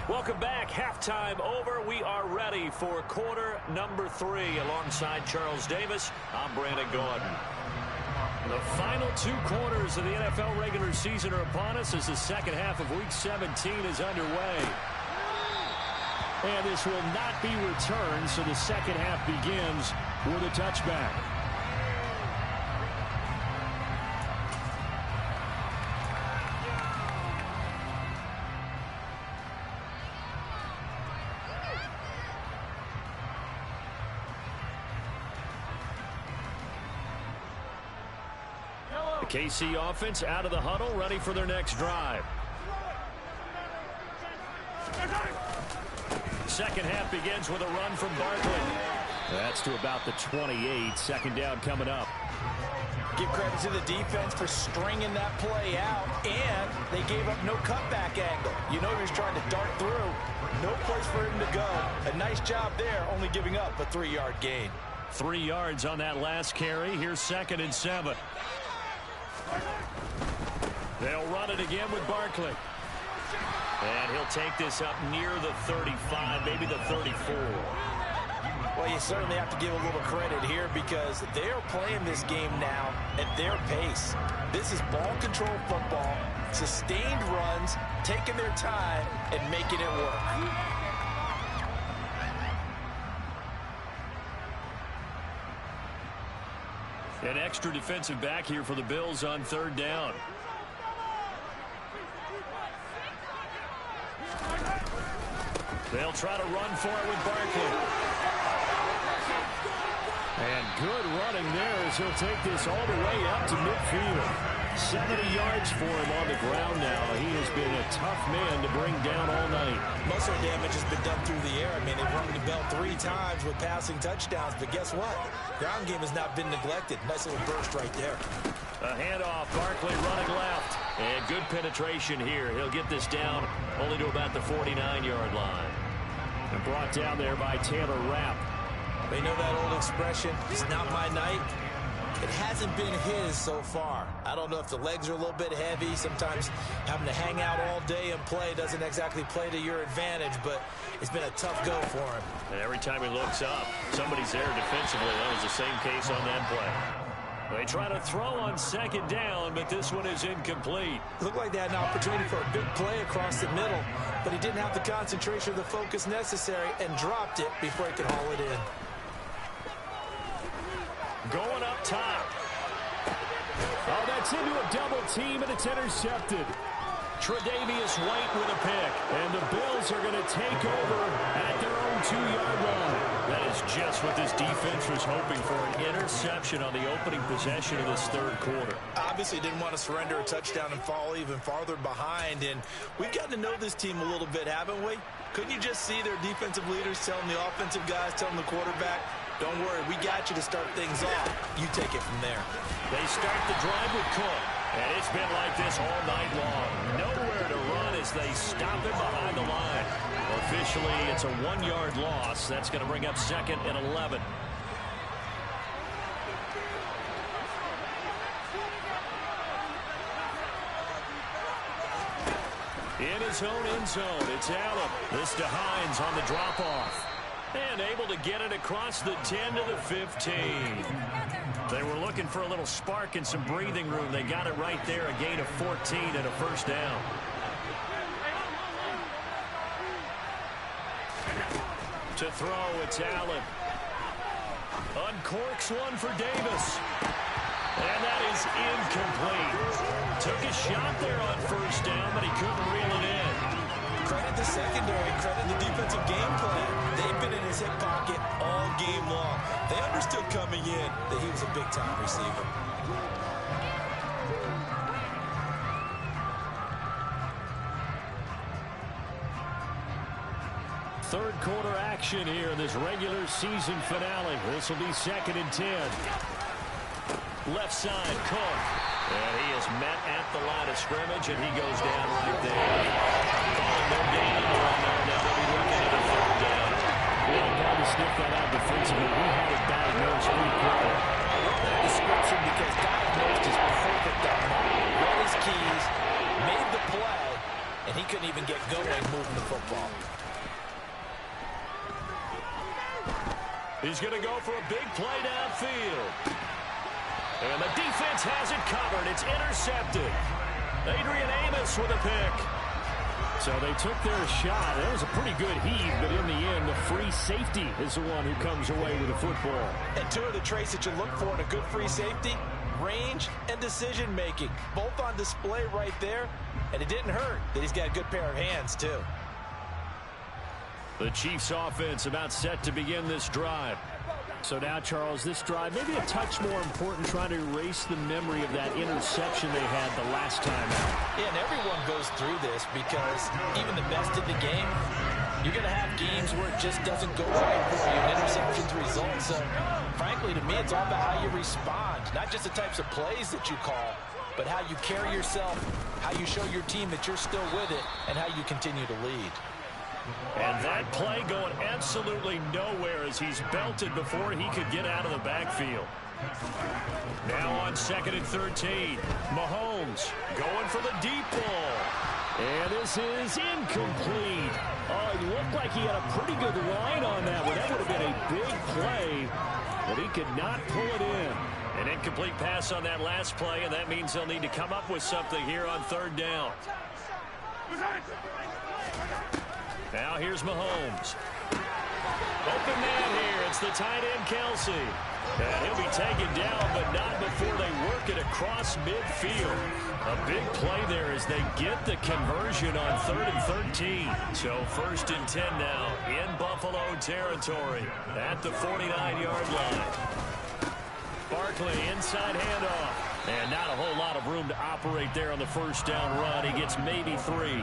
Welcome back. Halftime over. We are ready for quarter number 3. Alongside Charles Davis, I'm Brandon Gordon. The final 2 quarters of the NFL regular season are upon us as the second half of Week 17 is underway. And this will not be returned, so the second half begins with a touchback. The KC offense out of the huddle, ready for their next drive. Second half begins with a run from Barkley. That's to about the 28. Second down coming up. Give credit to the defense for stringing that play out, and they gave up no cutback angle. You know he was trying to dart through. No place for him to go. A nice job there, only giving up a 3-yard gain. 3 yards on that last carry. Here's 2nd and 7. They'll run it again with Barkley. And he'll take this up near the 35, maybe the 34. Well, you certainly have to give a little credit here because they're playing this game now at their pace. This is ball control football, sustained runs, taking their time, and making it work. An extra defensive back here for the Bills on 3rd down. They'll try to run for it with Barkley. And good running there as he'll take this all the way up to midfield. 70 yards for him on the ground now. He has been a tough man to bring down all night. Muscle damage has been done through the air. I mean, they've rung the bell 3 times with passing touchdowns, but guess what? Ground game has not been neglected. Nice little burst right there. A handoff, Barkley running left. And good penetration here. He'll get this down only to about the 49-yard line. And brought down there by Taylor Rapp. They know that old expression, it's not my night. It hasn't been his so far. I don't know if the legs are a little bit heavy. Sometimes having to hang out all day and play doesn't exactly play to your advantage, but it's been a tough go for him. And every time he looks up, somebody's there defensively. That was the same case on that play. They try to throw on 2nd down, but this one is incomplete. Looked like they had an opportunity for a big play across the middle, but he didn't have the concentration or the focus necessary and dropped it before he could haul it in. Going up top. Oh, that's into a double team, and it's intercepted. Tre'Davious White with a pick. And the Bills are going to take over at their own 2-yard line. That is just what this defense was hoping for, an interception on the opening possession of this 3rd quarter. Obviously didn't want to surrender a touchdown and fall even farther behind. And we've gotten to know this team a little bit, haven't we? Couldn't you just see their defensive leaders telling the offensive guys, telling the quarterback, don't worry, we got you to start things off. You take it from there. They start the drive with Cook. And it's been like this all night long. Nowhere to run as they stop it behind the line. Officially, it's a 1-yard loss. That's going to bring up 2nd and 11. In his own end zone, it's Allen. This to Hines on the drop-off. And able to get it across the 10 to the 15. They were looking for a little spark and some breathing room. They got it right there, a gain of 14 and a 1st down. To throw, it's Allen. Uncorks one for Davis. And that is incomplete. Took a shot there on 1st down, but he couldn't reel it in. Credit the secondary, credit the defensive game plan. They've been in his hip pocket all game long. They understood coming in that he was a big-time receiver. Third quarter action here in this regular season finale. This will be 2nd and 10. Left side, Cook. And he is met at the line of scrimmage, and he goes down right there. Calling no gain on there. Now they'll be looking at a 3rd down. Well, now to sniff that out defensively. We had it diagnosed pretty quickly. That description, because diagnosed is perfect on that. Read his keys, made the play, and he couldn't even get going moving the football. He's going to go for a big play downfield. And the defense has it covered. It's intercepted. Adrian Amos with a pick. So they took their shot. That was a pretty good heave, but in the end, the free safety is the one who comes away with the football. And two of the traits that you look for in a good free safety, range and decision-making. Both on display right there, and it didn't hurt that he's got a good pair of hands, too. The Chiefs offense about set to begin this drive. So now, Charles, this drive maybe a touch more important, trying to erase the memory of that interception they had the last time out. Yeah, and everyone goes through this because even the best in the game, you're going to have games where it just doesn't go right for you, and interceptions result. So, frankly, to me, it's all about how you respond, not just the types of plays that you call, but how you carry yourself, how you show your team that you're still with it, and how you continue to lead. And that play going absolutely nowhere as he's belted before he could get out of the backfield. Now on 2nd and 13. Mahomes going for the deep ball. And this is incomplete. Oh, it looked like he had a pretty good line on that one. That would have been a big play, but he could not pull it in. An incomplete pass on that last play, and that means they'll need to come up with something here on 3rd down. Now here's Mahomes. Open man here. It's the tight end, Kelsey. And he'll be taken down, but not before they work it across midfield. A big play there as they get the conversion on 3rd and 13. So 1st and 10 now in Buffalo territory at the 49-yard line. Barkley inside handoff. And not a whole lot of room to operate there on the 1st down run. He gets maybe 3.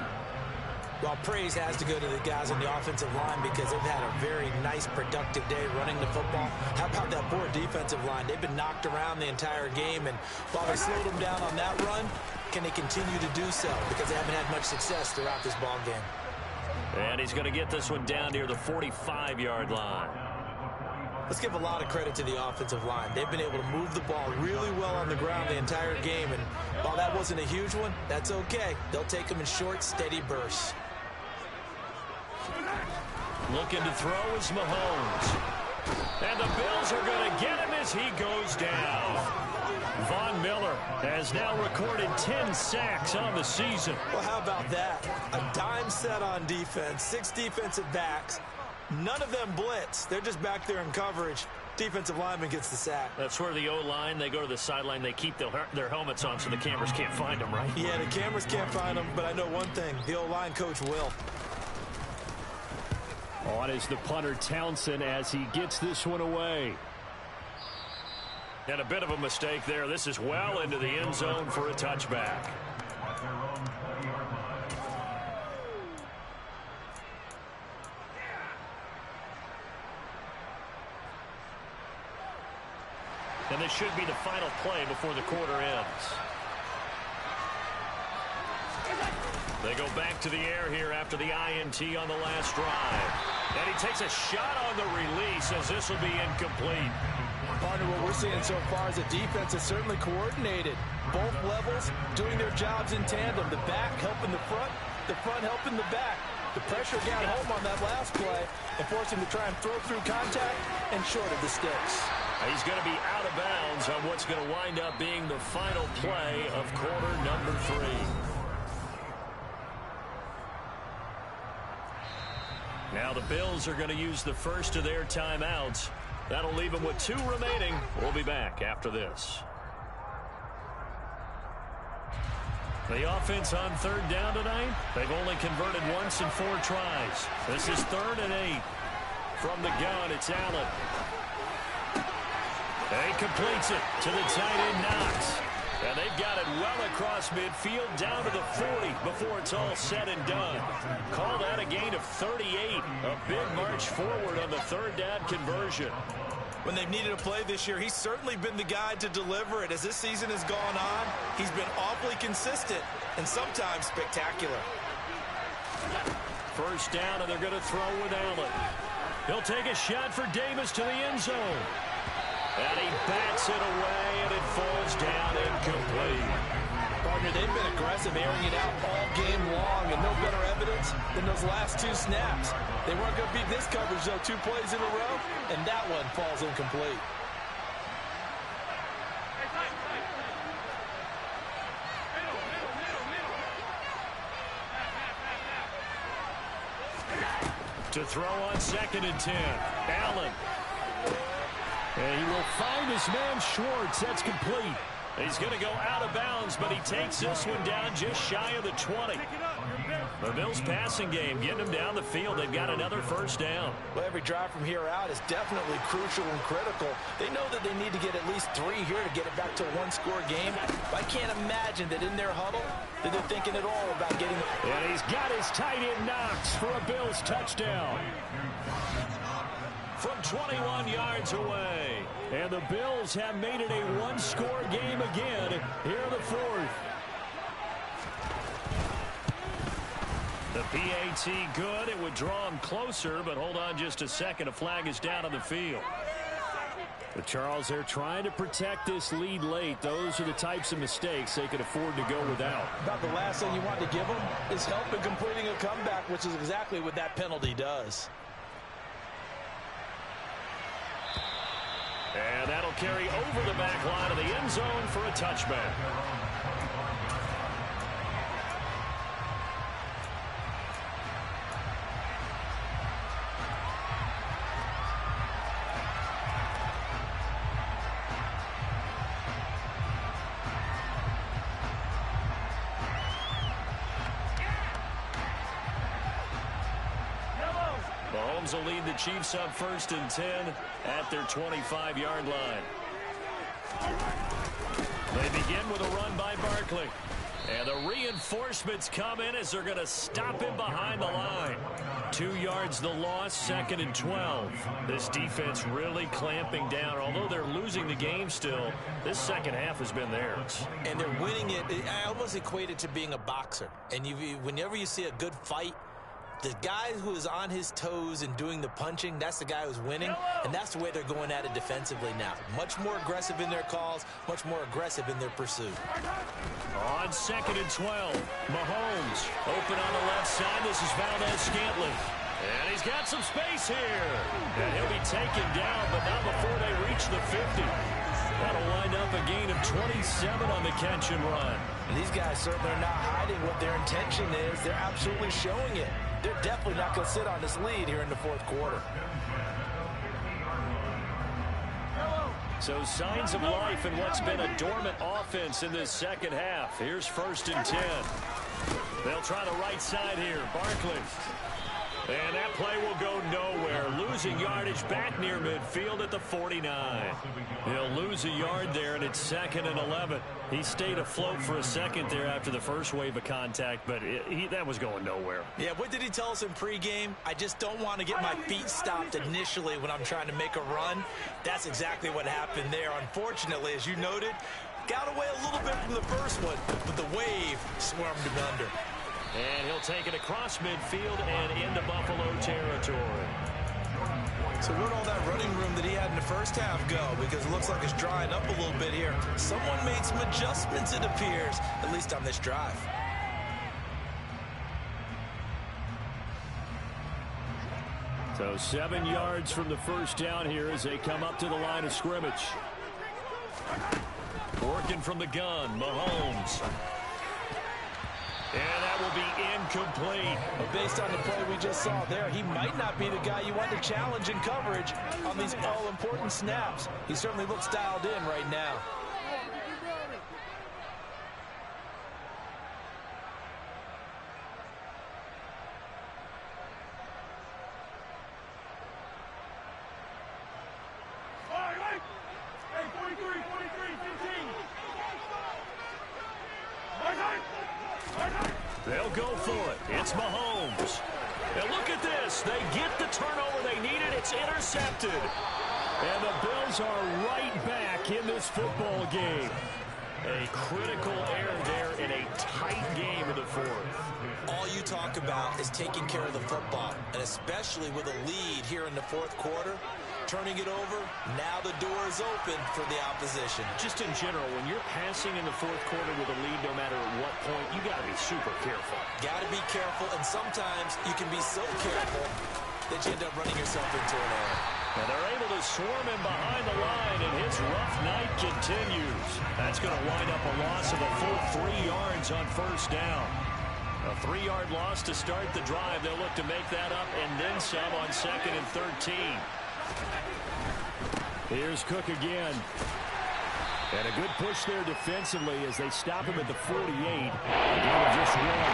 Well, praise has to go to the guys on the offensive line because they've had a very nice, productive day running the football. How about that poor defensive line? They've been knocked around the entire game, and while they slowed them down on that run, can they continue to do so? Because they haven't had much success throughout this ball game. And he's going to get this one down near the 45-yard line. Let's give a lot of credit to the offensive line. They've been able to move the ball really well on the ground the entire game, and while that wasn't a huge one, that's okay. They'll take them in short, steady bursts. Looking to throw is Mahomes. And the Bills are going to get him as he goes down. Von Miller has now recorded 10 sacks on the season. Well, how about that? A dime set on defense, 6 defensive backs. None of them blitz. They're just back there in coverage. Defensive lineman gets the sack. That's where the O-line, they go to the sideline, they keep their helmets on so the cameras can't find them, right? Yeah, the cameras can't find them, but I know one thing. The O-line coach will. On is the punter Townsend as he gets this one away. And a bit of a mistake there. This is well into the end zone for a touchback. And this should be the final play before the quarter ends. They go back to the air here after the INT on the last drive. And he takes a shot on the release as this will be incomplete. Partner, what we're seeing so far is a defense that's certainly coordinated. Both levels doing their jobs in tandem. The back helping the front helping the back. The pressure got home on that last play and forced him to try and throw through contact and short of the sticks. He's going to be out of bounds on what's going to wind up being the final play of quarter number 3. Now the Bills are going to use the first of their timeouts. That'll leave them with 2 remaining. We'll be back after this. The offense on 3rd down tonight, they've only converted once in 4 tries. This is 3rd and 8. From the gun, it's Allen. And he completes it to the tight end, Knox. And they've got it well across midfield down to the 40 before it's all said and done. Call that a gain of 38. A big march forward on the 3rd down conversion. When they've needed a play this year, he's certainly been the guy to deliver it. As this season has gone on, he's been awfully consistent and sometimes spectacular. 1st down, and they're going to throw with Allen. He'll take a shot for Davis to the end zone. And he bats it away, and it falls down incomplete. Partner, they've been aggressive, airing it out all game long, and no yards than those last 2 snaps. They weren't going to beat this coverage, though, 2 plays in a row, and that one falls incomplete. To throw on 2nd and 10. Allen. And he will find his man Schwartz. That's complete. He's going to go out of bounds, but he takes this one down just shy of the 20. The Bills' passing game getting them down the field. They've got another first down. Well, every drive from here out is definitely crucial and critical. They know that they need to get at least 3 here to get it back to a 1-score game. But I can't imagine that in their huddle that they're thinking at all about getting... And he's got his tight end Knox for a Bills touchdown. From 21 yards away. And the Bills have made it a 1-score game again here in the 4th. The PAT good. It would draw him closer, but hold on just a second. A flag is down on the field. The Charles, they're trying to protect this lead late. Those are the types of mistakes they could afford to go without. About the last thing you want to give them is help in completing a comeback, which is exactly what that penalty does. And that'll carry over the back line of the end zone for a touchback. Mahomes will lead the Chiefs up 1st and 10 at their 25-yard line. They begin with a run by Barkley. And the reinforcements come in as they're going to stop him behind the line. 2 yards the loss, 2nd and 12. This defense really clamping down. Although they're losing the game still, this second half has been theirs. And they're winning it. I almost equate it to being a boxer. And whenever you see a good fight, the guy who is on his toes and doing the punching, that's the guy who's winning, and that's the way they're going at it defensively now. Much more aggressive in their calls, much more aggressive in their pursuit. On 2nd and 12, Mahomes open on the left side. This is Valdez-Scantling. And he's got some space here. And he'll be taken down, but not before they reach the 50. That'll wind up a gain of 27 on the catch and run. And these guys certainly are not hiding what their intention is. They're absolutely showing it. They're definitely not going to sit on this lead here in the 4th quarter. So signs of life in what's been a dormant offense in this second half. Here's 1st and 10. They'll try the right side here. Barkley. And that play will go nowhere. Losing yardage back near midfield at the 49. He'll lose a yard there, and it's 2nd and 11. He stayed afloat for a second there after the first wave of contact, but that was going nowhere. Yeah, what did he tell us in pregame? I just don't want to get my feet stopped initially when I'm trying to make a run. That's exactly what happened there. Unfortunately, as you noted, got away a little bit from the first one, but the wave swarmed him under. And he'll take it across midfield and into Buffalo territory. So where'd all that running room that he had in the first half go? Because it looks like it's drying up a little bit here. Someone made some adjustments, it appears, at least on this drive. So 7 yards from the first down here as they come up to the line of scrimmage. Working from the gun, Mahomes. And that will be incomplete. But based on the play we just saw there, he might not be the guy you want to challenge in coverage on these all-important snaps. He certainly looks dialed in right now. They'll go for it. It's Mahomes. And look at this. They get the turnover they needed. It's intercepted. And the Bills are right back in this football game. A critical error there in a tight game in the 4th. All you talk about is taking care of the football, and especially with a lead here in the 4th quarter. turning it over. Now the door is open for the opposition. Just in general, when you're passing in the fourth quarter with a lead, no matter at what point, you got to be super careful. Got to be careful, and sometimes you can be so careful that you end up running yourself into an error. And they're able to swarm him behind the line, and his rough night continues. That's going to wind up a loss of a full 3 yards on first down. A 3-yard loss to start the drive. They'll look to make that up and then some on 2nd and 13. Here's Cook again. And a good push there defensively as they stop him at the 48. Again, just one.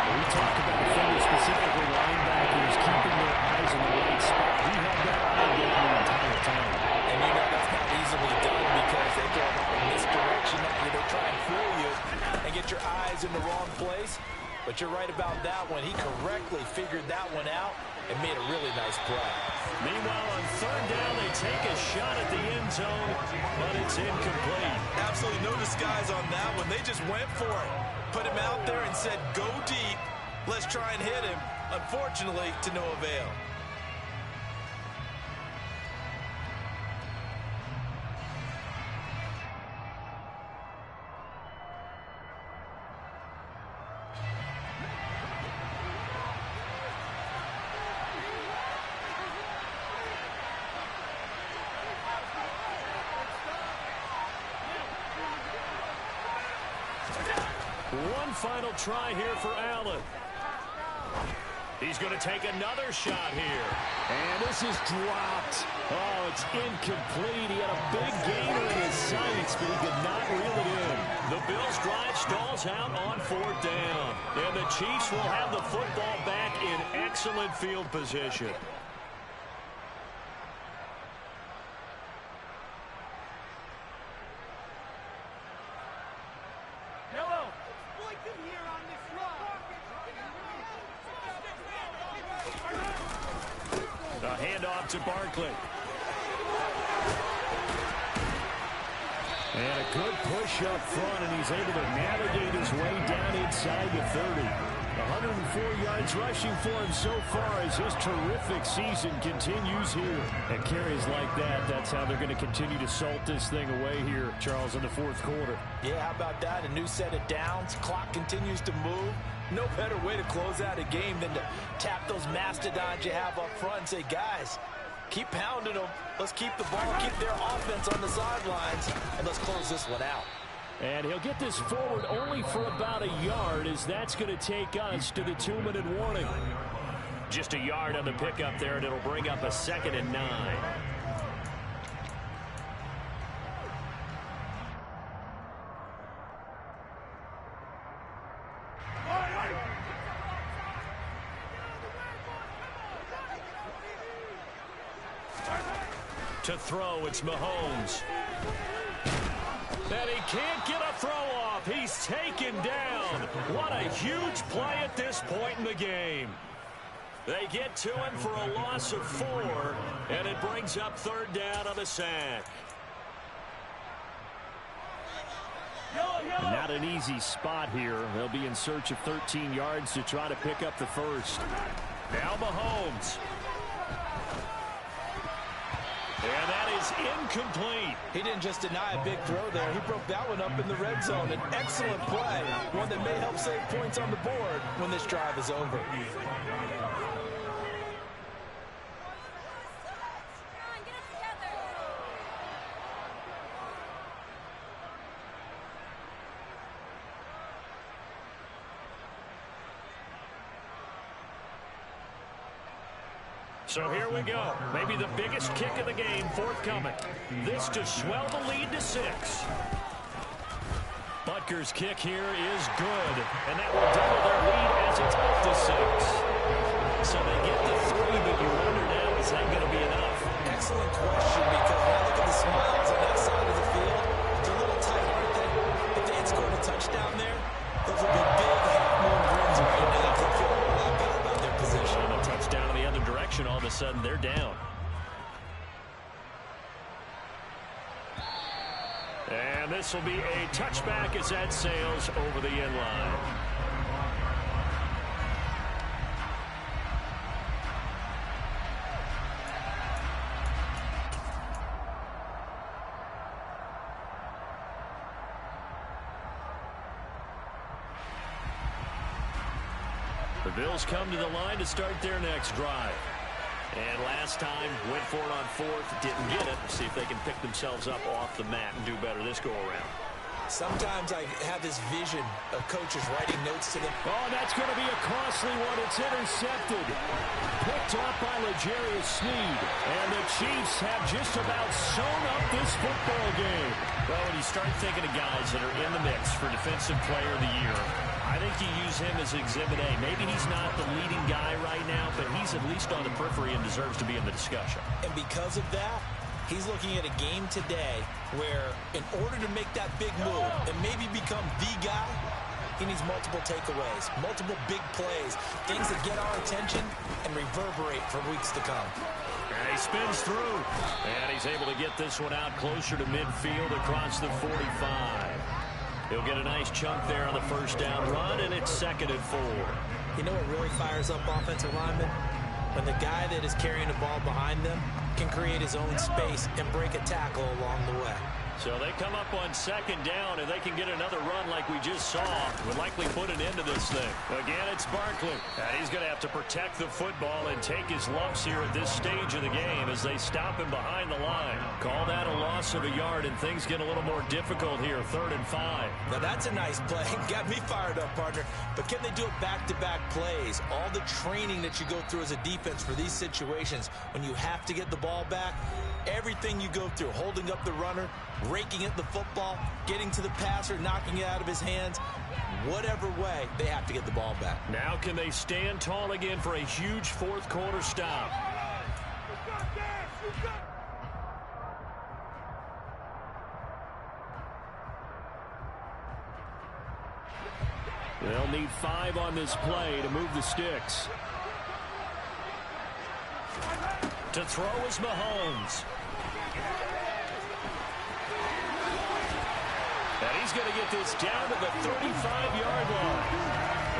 We talked about defenders, specifically linebackers, keeping their eyes in the right spot. We have that eye down the entire time. And you know that's not easily done because they throw a misdirection at you. They try and fool you and get your eyes in the wrong place. But you're right about that one. He correctly figured that one out and made a really nice play. Meanwhile, on 3rd down, they take a shot at the end zone, but it's incomplete. Absolutely no disguise on that one. They just went for it. Put him out there and said, go deep. Let's try and hit him. Unfortunately, to no avail. One final try here for Allen. He's going to take another shot here. And this is dropped. Oh, it's incomplete. He had a big gainer in his sights, but he could not reel it in. The Bills' drive stalls out on 4th down. And the Chiefs will have the football back in excellent field position. A handoff to Barkley. And a good push up front, and he's able to navigate his way down inside the 30. 104 yards rushing for him so far as his terrific season continues here. And carries like that, that's how they're going to continue to salt this thing away here, Charles, in the fourth quarter. Yeah, how about that? A new set of downs. Clock continues to move. No better way to close out a game than to tap those mastodons you have up front and say, guys, keep pounding them. Let's keep the ball, keep their offense on the sidelines, and let's close this one out. And he'll get this forward only for about a yard, as that's going to take us to the 2-minute warning. Just a yard on the pickup there, and it'll bring up a 2nd and 9. To throw, it's Mahomes. And he can't get a throw off. He's taken down. What a huge play at this point in the game. They get to him for a loss of 4, and it brings up 3rd down on the sack. Not an easy spot here. They'll be in search of 13 yards to try to pick up the first. Now Mahomes. And that is incomplete. He didn't just deny a big throw there. He broke that one up in the red zone. An excellent play. One that may help save points on the board when this drive is over. So here we go. Maybe the biggest kick of the game forthcoming. This to swell the lead to 6. Butker's kick here is good. And that will double their lead as it's up to 6. So they get the 3, but you wonder now, is that going to be enough? Excellent question, because when I look at the smiles on that side of the field, it's a little tight, aren't they? If they had scored a touchdown there, those would be big half-moon grins right now. They feel a lot better about their position. And a touchdown in the other direction, all of a sudden they're down. And this will be a touchback as that sails over the end line. The Bills come to the line to start their next drive. And last time, went for it on fourth, didn't get it. See if they can pick themselves up off the mat and do better this go-around. Sometimes I have this vision of coaches writing notes to them. Oh, and that's going to be a costly one. It's intercepted. Picked off by L'Jarius Sneed. And the Chiefs have just about sewn up this football game. Well, when you start thinking of guys that are in the mix for Defensive Player of the Year, I think you use him as Exhibit A. Maybe he's not the leading guy right now, but he's at least on the periphery and deserves to be in the discussion. And because of that, he's looking at a game today where in order to make that big move and maybe become the guy, he needs multiple takeaways, multiple big plays, things that get our attention and reverberate for weeks to come. And he spins through, and he's able to get this one out closer to midfield across the 45. He'll get a nice chunk there on the first down run, and it's 2nd and 4. You know what really fires up offensive linemen? When the guy that is carrying the ball behind them can create his own space and break a tackle along the way. So they come up on 2nd down, and they can get another run like we just saw. Would likely put an end to this thing. Again, it's Barkley. And he's going to have to protect the football and take his lumps here at this stage of the game as they stop him behind the line. Call that a loss of a yard, and things get a little more difficult here, 3rd and 5. Now, that's a nice play. Got me fired up, partner. But can they do it back-to-back plays? All the training that you go through as a defense for these situations, when you have to get the ball back, everything you go through, holding up the runner, raking at the football, getting to the passer, knocking it out of his hands, whatever way, they have to get the ball back. Now can they stand tall again for a huge 4th quarter stop? They'll need 5 on this play to move the sticks. To throw is Mahomes. And he's going to get this down to the 35-yard line.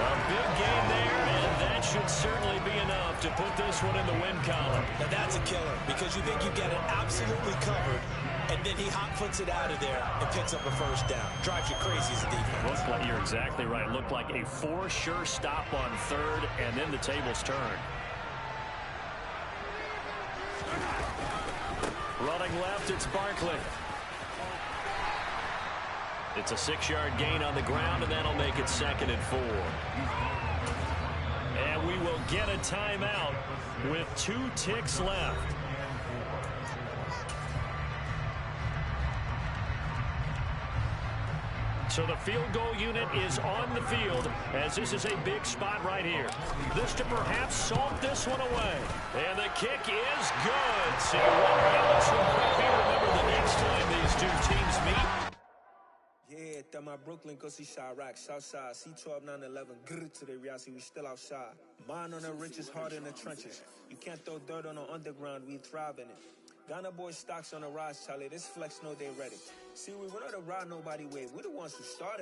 A big gain there, and that should certainly be enough to put this one in the win column. Now that's a killer because you think you get it absolutely covered, and then he hot-foots it out of there and picks up a first down. Drives you crazy as a defense. You're exactly right. Looked like a for-sure stop on 3rd, and then the tables turned. Running left, it's Barkley. It's a 6-yard gain on the ground, and that'll make it 2nd and 4. And we will get a timeout with 2 ticks left. So the field goal unit is on the field as this is a big spot right here. This to perhaps salt this one away. And the kick is good. So you wonder how much will be remembered the next time these two teams meet. Yeah, that my Brooklyn go see Chirac, Southside, C12, 911, grrr to the reality, we still outside. Mine on the richest, heart in the trenches. You can't throw dirt on the underground, we thrive in it. Ghana boys stocks on the rise, Charlie, this flex know they ready. See, we were not to ride nobody way, we're the ones who started.